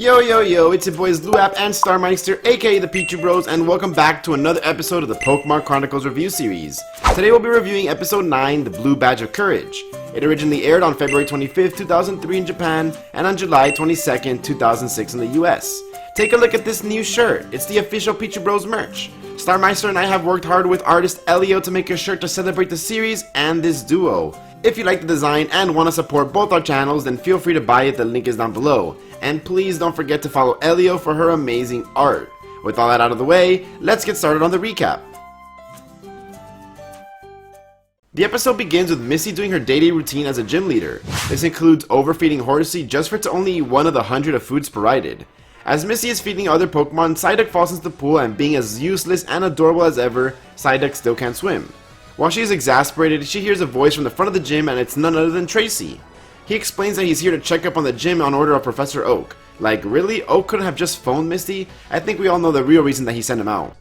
Yo, it's your boys Luap and Starmeister, aka the Pichu Bros, and welcome back to another episode of the Pokémon Chronicles review series. Today we'll be reviewing episode 9, The Blue Badge of Courage. It originally aired on February 25th, 2003 in Japan, and on July 22nd, 2006 in the US. Take a look at this new shirt. It's the official Pichu Bros merch. Starmeister and I have worked hard with artist Elio to make a shirt to celebrate the series and this duo. If you like the design and want to support both our channels, then feel free to buy it, the link is down below. And please don't forget to follow Elio for her amazing art. With all that out of the way, let's get started on the recap. The episode begins with Misty doing her daily routine as a gym leader. This includes overfeeding Horsey just for it to only eat one of the 100 of foods provided. As Misty is feeding other Pokemon, Psyduck falls into the pool, and being as useless and adorable as ever, Psyduck still can't swim. While she is exasperated, she hears a voice from the front of the gym, and it's none other than Tracey. He explains that he's here to check up on the gym on order of Professor Oak. Like, really? Oak couldn't have just phoned Misty? I think we all know the real reason that he sent him out.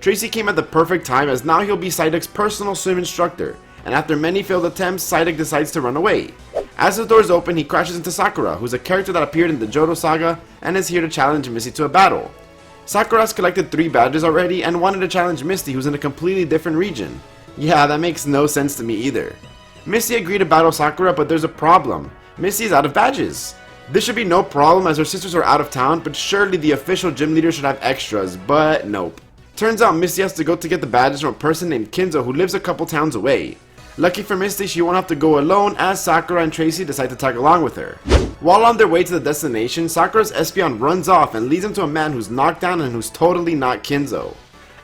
Tracey came at the perfect time, as now he'll be Psyduck's personal swim instructor, and after many failed attempts, Psyduck decides to run away. As the doors open, he crashes into Sakura, who's a character that appeared in the Johto saga and is here to challenge Misty to a battle. Sakura has collected 3 badges already and wanted to challenge Misty, who's in a completely different region. Yeah, that makes no sense to me either. Misty agreed to battle Sakura, but there's a problem. Misty is out of badges. This should be no problem as her sisters are out of town, but surely the official gym leader should have extras, but nope. Turns out Misty has to go to get the badges from a person named Kinzo who lives a couple towns away. Lucky for Misty, she won't have to go alone as Sakura and Tracey decide to tag along with her. While on their way to the destination, Sakura's Espeon runs off and leads him to a man who's knocked down and who's totally not Kinzo.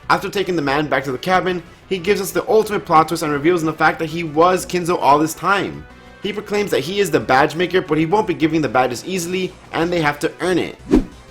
After taking the man back to the cabin, he gives us the ultimate plot twist and reveals the fact that he was Kinzo all this time. He proclaims that he is the badge maker, but he won't be giving the badges easily, and they have to earn it.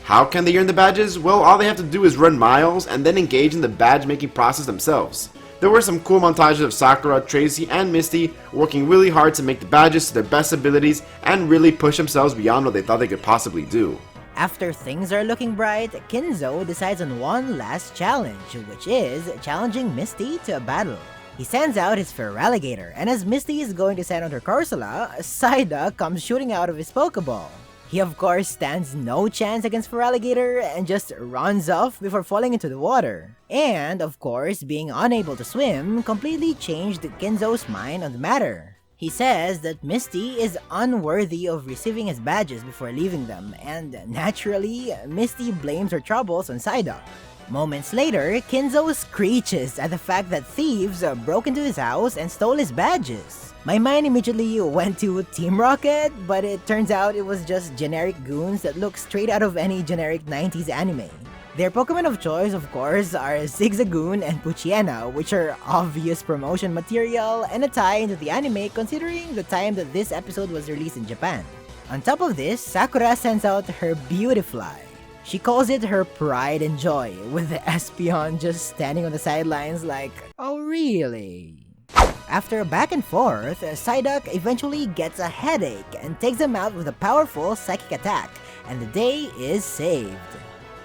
How can they earn the badges? Well, all they have to do is run miles and then engage in the badge making process themselves. There were some cool montages of Sakura, Tracey, and Misty working really hard to make the badges to their best abilities and really push themselves beyond what they thought they could possibly do. After things are looking bright, Kinzo decides on one last challenge, which is challenging Misty to a battle. He sends out his Feraligatr, and as Misty is going to send out her Corsola, Psyduck comes shooting out of his Pokeball. He of course stands no chance against Feraligatr and just runs off before falling into the water. And of course, being unable to swim completely changed Kinzo's mind on the matter. He says that Misty is unworthy of receiving his badges before leaving them, and naturally, Misty blames her troubles on Psyduck. Moments later, Kinzo screeches at the fact that thieves broke into his house and stole his badges. My mind immediately went to Team Rocket, but it turns out it was just generic goons that look straight out of any generic 90s anime. Their Pokemon of choice, of course, are Zigzagoon and Poochyena, which are obvious promotion material and a tie into the anime considering the time that this episode was released in Japan. On top of this, Sakura sends out her Beautifly. She calls it her pride and joy, with the Espeon just standing on the sidelines like, oh really? After a back and forth, Psyduck eventually gets a headache and takes him out with a powerful psychic attack, and the day is saved.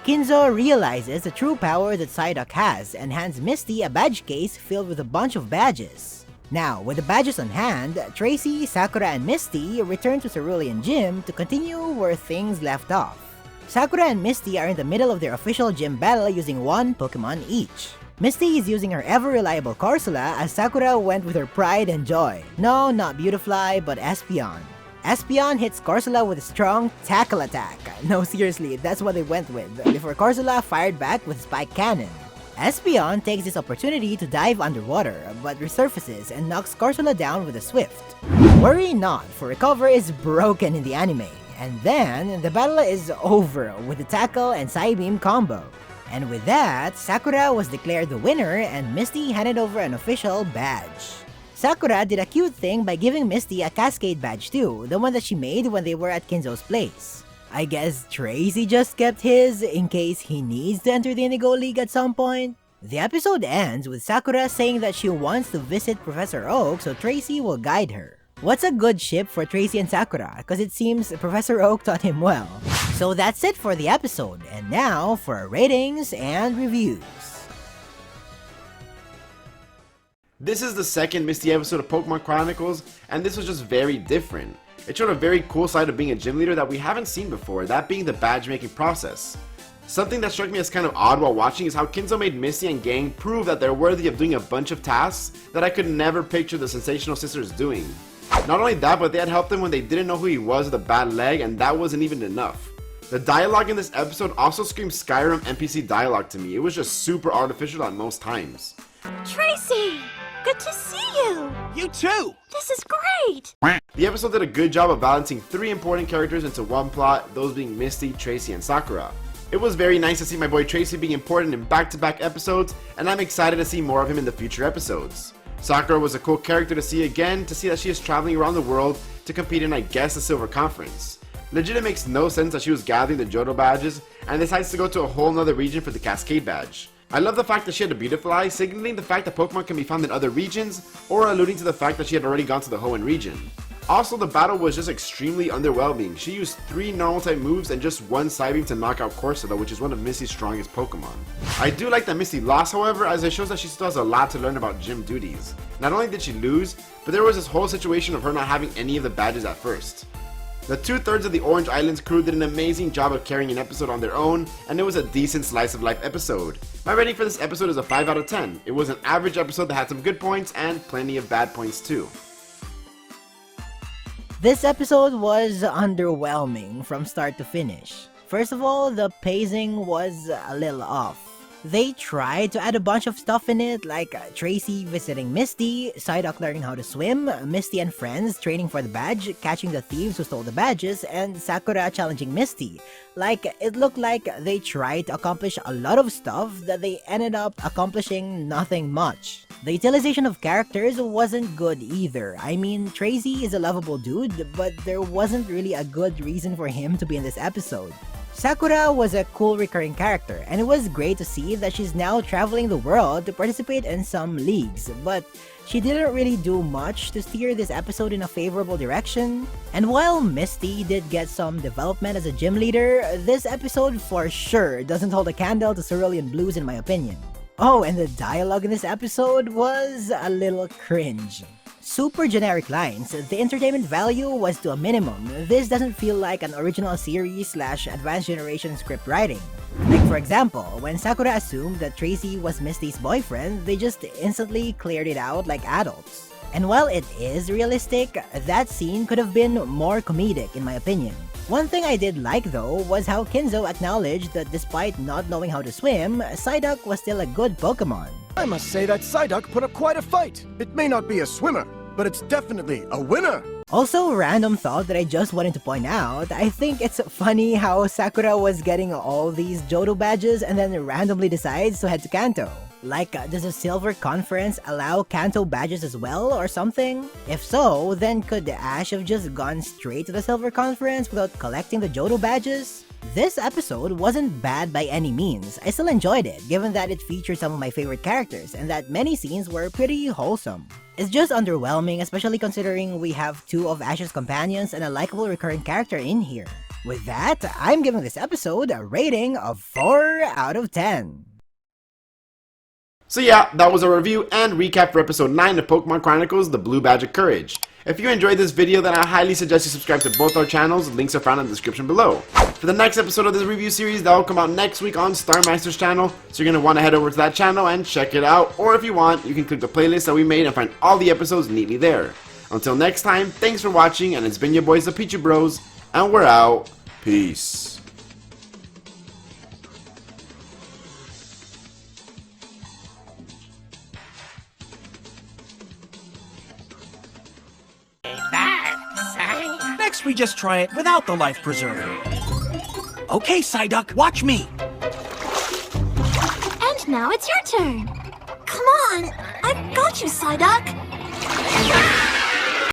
Kinzo realizes the true power that Psyduck has and hands Misty a badge case filled with a bunch of badges. Now, with the badges on hand, Tracey, Sakura, and Misty return to Cerulean Gym to continue where things left off. Sakura and Misty are in the middle of their official gym battle using one Pokemon each. Misty is using her ever-reliable Corsola as Sakura went with her pride and joy. No, not Beautifly, but Espeon. Espeon hits Corsola with a strong tackle attack. No, seriously, that's what they went with, before Corsola fired back with Spike Cannon. Espeon takes this opportunity to dive underwater, but resurfaces and knocks Corsola down with a Swift. Worry not, for Recover is broken in the anime. And then, the battle is over with the Tackle and Psybeam combo. And with that, Sakura was declared the winner and Misty handed over an official badge. Sakura did a cute thing by giving Misty a Cascade badge too, the one that she made when they were at Kinzo's place. I guess Tracey just kept his in case he needs to enter the Indigo League at some point. The episode ends with Sakura saying that she wants to visit Professor Oak so Tracey will guide her. What's a good ship for Tracey and Sakura, cause it seems Professor Oak taught him well. So that's it for the episode, and now for our ratings and reviews. This is the second Misty episode of Pokemon Chronicles, and this was just very different. It showed a very cool side of being a gym leader that we haven't seen before, that being the badge making process. Something that struck me as kind of odd while watching is how Kinzo made Misty and gang prove that they're worthy of doing a bunch of tasks that I could never picture the Sensational Sisters doing. Not only that, but they had helped him when they didn't know who he was with a bad leg, and that wasn't even enough. The dialogue in this episode also screamed Skyrim NPC dialogue to me. It was just super artificial at most times. Tracey! Good to see you! You too! This is great! The episode did a good job of balancing 3 important characters into one plot, those being Misty, Tracey, and Sakura. It was very nice to see my boy Tracey being important in back-to-back episodes, and I'm excited to see more of him in the future episodes. Sakura was a cool character to see again, to see that she is traveling around the world to compete in, I guess, the Silver Conference. Legit, it makes no sense that she was gathering the Johto badges and decides to go to a whole nother region for the Cascade badge. I love the fact that she had a beautiful eye, signaling the fact that Pokemon can be found in other regions, or alluding to the fact that she had already gone to the Hoenn region. Also, the battle was just extremely underwhelming. She used 3 normal type moves and just 1 Psybeam to knock out Corsola, which is one of Misty's strongest Pokemon. I do like that Misty lost, however, as it shows that she still has a lot to learn about gym duties. Not only did she lose, but there was this whole situation of her not having any of the badges at first. The 2/3 of the Orange Islands crew did an amazing job of carrying an episode on their own, and it was a decent slice of life episode. My rating for this episode is a 5 out of 10. It was an average episode that had some good points and plenty of bad points too. This episode was underwhelming from start to finish. First of all, the pacing was a little off. They tried to add a bunch of stuff in it, like Tracey visiting Misty, Psyduck learning how to swim, Misty and friends training for the badge, catching the thieves who stole the badges, and Sakura challenging Misty. Like, it looked like they tried to accomplish a lot of stuff that they ended up accomplishing nothing much. The utilization of characters wasn't good either. I mean, Tracey is a lovable dude, but there wasn't really a good reason for him to be in this episode. Sakura was a cool recurring character, and it was great to see that she's now traveling the world to participate in some leagues, but she didn't really do much to steer this episode in a favorable direction. And while Misty did get some development as a gym leader, this episode for sure doesn't hold a candle to Cerulean Blues in my opinion. Oh, and the dialogue in this episode was a little cringe. Super generic lines, the entertainment value was to a minimum. This doesn't feel like an original series / advanced generation script writing. Like for example, when Sakura assumed that Tracey was Misty's boyfriend, they just instantly cleared it out like adults. And while it is realistic, that scene could have been more comedic in my opinion. One thing I did like though was how Kinzo acknowledged that despite not knowing how to swim, Psyduck was still a good Pokemon. I must say that Psyduck put up quite a fight. It may not be a swimmer, but it's definitely a winner. Also, random thought that I just wanted to point out, I think it's funny how Sakura was getting all these Johto badges and then randomly decides to head to Kanto. Like, does the Silver Conference allow Kanto badges as well or something? If so, then could Ash have just gone straight to the Silver Conference without collecting the Johto badges? This episode wasn't bad by any means. I still enjoyed it, given that it featured some of my favorite characters and that many scenes were pretty wholesome. It's just underwhelming, especially considering we have 2 of Ash's companions and a likable recurring character in here. With that, I'm giving this episode a rating of 4 out of 10. So yeah, that was a review and recap for episode 9 of Pokemon Chronicles, the Blue Badge of Courage. If you enjoyed this video, then I highly suggest you subscribe to both our channels, links are found in the description below. For the next episode of this review series, that will come out next week on Starmaster's channel, so you're going to want to head over to that channel and check it out, or if you want, you can click the playlist that we made and find all the episodes neatly there. Until next time, thanks for watching, and it's been your boys the Pichu Bros, and we're out. Peace. Next, we just try it without the life preserver. Okay, Psyduck, watch me. And now it's your turn. Come on, I've got you, Psyduck.